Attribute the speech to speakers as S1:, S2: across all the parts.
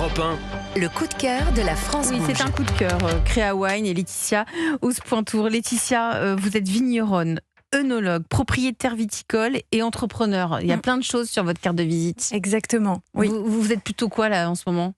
S1: Europe 1.
S2: Le coup de cœur de la France
S3: Oui,
S2: Bouge.
S3: c'est un coup de cœur. Créa Wine et Laetitia Ouspointour. Laetitia, vous êtes vigneronne, œnologue, propriétaire viticole et entrepreneur. Il y a plein de choses sur votre carte de visite.
S4: Exactement, oui.
S3: Vous êtes plutôt quoi là en ce moment?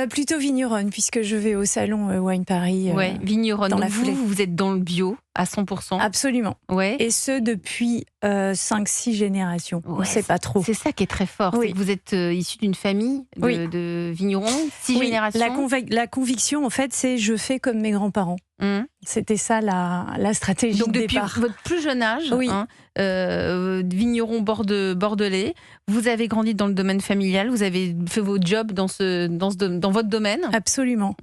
S4: Plutôt vigneronne, puisque je vais au salon Wine Paris.
S3: Ouais, vigneronne.
S4: dans
S3: Donc
S4: la foulée.
S3: vous êtes dans le bio à 100%.
S4: Absolument.
S3: Ouais.
S4: Et ce, depuis 5-6 générations. On ne
S3: Ouais,
S4: sait pas trop.
S3: C'est ça qui est très fort.
S4: Oui.
S3: C'est que vous êtes issu d'une famille
S4: Oui.
S3: de vignerons, 6
S4: Oui,
S3: générations.
S4: la conviction, en fait, c'est je fais comme mes grands-parents.
S3: Hum.
S4: C'était ça la stratégie
S3: Donc
S4: de
S3: depuis
S4: départ.
S3: votre plus jeune âge,
S4: Oui.
S3: vigneron bordelais, vous avez grandi dans le domaine familial, vous avez fait vos jobs dans votre domaine.
S4: Absolument.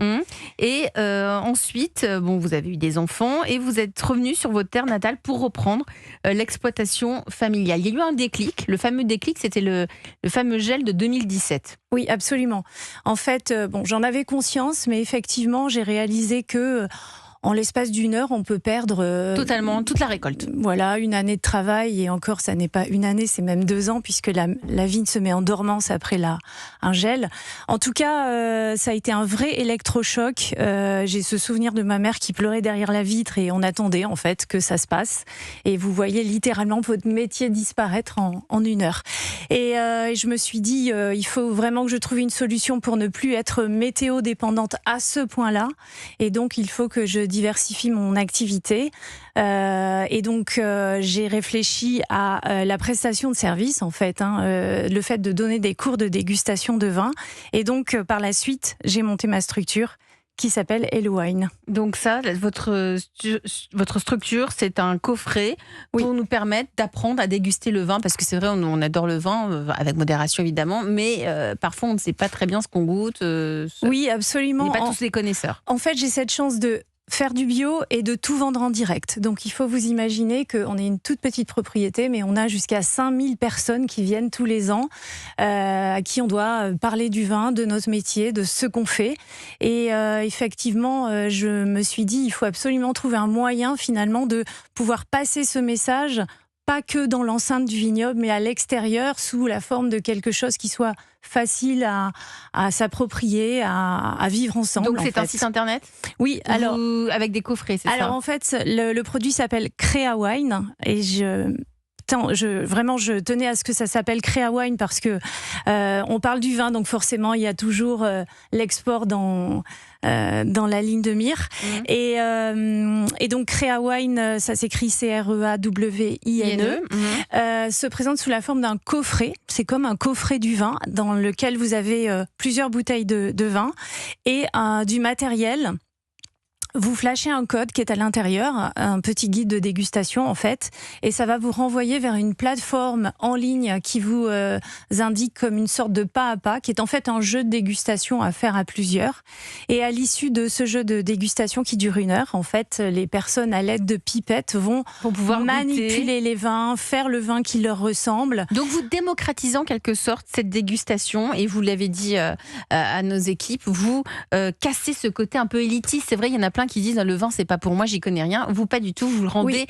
S3: Et ensuite, vous avez eu des enfants et vous êtes revenu sur votre terre natale pour reprendre l'exploitation familiale. Il y a eu un déclic, le fameux déclic, c'était le fameux gel de 2017.
S4: Oui, absolument. En fait, j'en avais conscience, mais effectivement, j'ai réalisé que en l'espace d'une heure, on peut perdre
S3: Totalement, toute la récolte.
S4: Voilà, une année de travail, et encore, ça n'est pas une année, c'est même 2 ans, puisque la vigne se met en dormance après un gel. En tout cas, ça a été un vrai électrochoc. J'ai ce souvenir de ma mère qui pleurait derrière la vitre, et on attendait en fait que ça se passe. Et vous voyez littéralement votre métier disparaître en une heure. Et je me suis dit, il faut vraiment que je trouve une solution pour ne plus être météo dépendante à ce point-là. Et donc, il faut que je diversifie mon activité. Et donc, j'ai réfléchi à la prestation de service, en fait, le fait de donner des cours de dégustation de vin. Et donc, par la suite, j'ai monté ma structure qui s'appelle Hello Wine.
S3: Donc ça, votre structure, c'est un coffret pour nous permettre d'apprendre à déguster le vin, parce que c'est vrai, on adore le vin, avec modération évidemment, mais parfois on ne sait pas très bien ce qu'on goûte.
S4: Oui, absolument.
S3: On n'est pas tous des connaisseurs.
S4: En fait, j'ai cette chance de faire du bio et de tout vendre en direct. Donc il faut vous imaginer qu'on est une toute petite propriété, mais on a jusqu'à 5000 personnes qui viennent tous les ans, à qui on doit parler du vin, de notre métier, de ce qu'on fait. Et effectivement, je me suis dit, il faut absolument trouver un moyen finalement de pouvoir passer ce message, pas que dans l'enceinte du vignoble, mais à l'extérieur, sous la forme de quelque chose qui soit facile à s'approprier, à vivre ensemble.
S3: Donc c'est un site internet ?
S4: Oui, alors
S3: avec des coffrets, c'est ça ?
S4: Alors en fait, le produit s'appelle Créa Wine, et je tenais à ce que ça s'appelle Créa Wine parce que on parle du vin, donc forcément il y a toujours l'export dans la ligne de mire. Et donc Créa Wine, ça s'écrit CREAWINE, se présente sous la forme d'un coffret. C'est comme un coffret du vin dans lequel vous avez plusieurs bouteilles de vin et du matériel. Vous flashez un code qui est à l'intérieur, un petit guide de dégustation en fait, et ça va vous renvoyer vers une plateforme en ligne qui vous indique comme une sorte de pas à pas, qui est en fait un jeu de dégustation à faire à plusieurs. Et à l'issue de ce jeu de dégustation qui dure 1 heure, en fait, les personnes à l'aide de pipettes vont
S3: pouvoir
S4: manipuler les vins, faire le vin qui leur ressemble.
S3: Donc vous démocratisez en quelque sorte cette dégustation, et vous l'avez dit à nos équipes, vous cassez ce côté un peu élitiste. C'est vrai, il y en a plein qui disent le vin c'est pas pour moi, j'y connais rien. Vous pas du tout, vous le rendez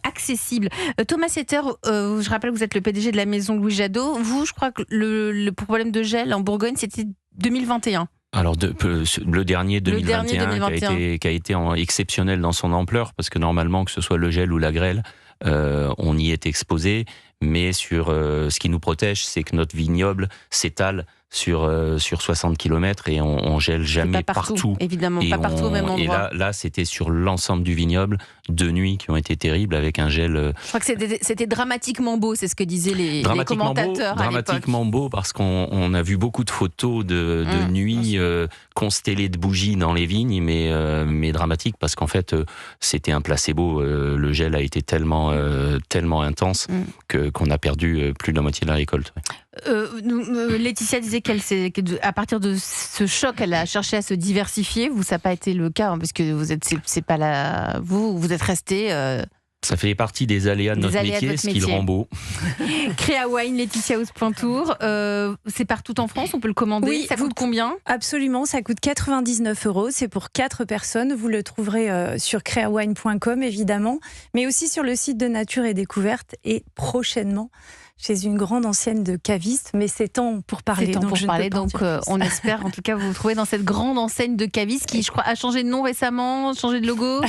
S3: accessible. Thomas Setter, je rappelle que vous êtes le PDG de la maison Louis Jadot. Vous, je crois que le problème de gel en Bourgogne c'était 2021.
S5: Alors le dernier 2021, qui a été exceptionnel dans son ampleur, parce que normalement que ce soit le gel ou la grêle, on y est exposé, mais sur ce qui nous protège, c'est que notre vignoble s'étale sur 60 km et on gèle jamais partout.
S3: Évidemment,
S5: et
S3: pas partout au même endroit.
S5: Et là, c'était sur l'ensemble du vignoble, 2 nuits qui ont été terribles avec un gel.
S3: Je crois que c'était dramatiquement beau, c'est ce que disaient les commentateurs à l'époque.
S5: Dramatiquement beau, parce qu'on a vu beaucoup de photos de nuits constellées de bougies dans les vignes, mais dramatique parce qu'en fait, c'était un placebo. Le gel a été tellement intense qu'on a perdu plus de la moitié de la récolte.
S3: Laetitia disait qu'à partir de ce choc, elle a cherché à se diversifier. Vous, ça n'a pas été le cas, parce que c'est pas là. Vous êtes resté.
S5: Ça fait partie des aléas de notre métier, ce qui le rend beau.
S3: Créa Wine, Laetitia Ouspointour, c'est partout en France, on peut le commander.
S4: Oui,
S3: ça coûte combien ?
S4: Absolument, ça coûte 99 €. C'est pour 4 personnes. Vous le trouverez sur créawine.com évidemment, mais aussi sur le site de Nature et Découverte, et prochainement chez une grande enseigne de cavistes, mais c'est temps pour parler.
S3: C'est temps pour parler, donc on espère en tout cas vous retrouver dans cette grande enseigne de cavistes qui, je crois, a changé de nom récemment, changé de logo.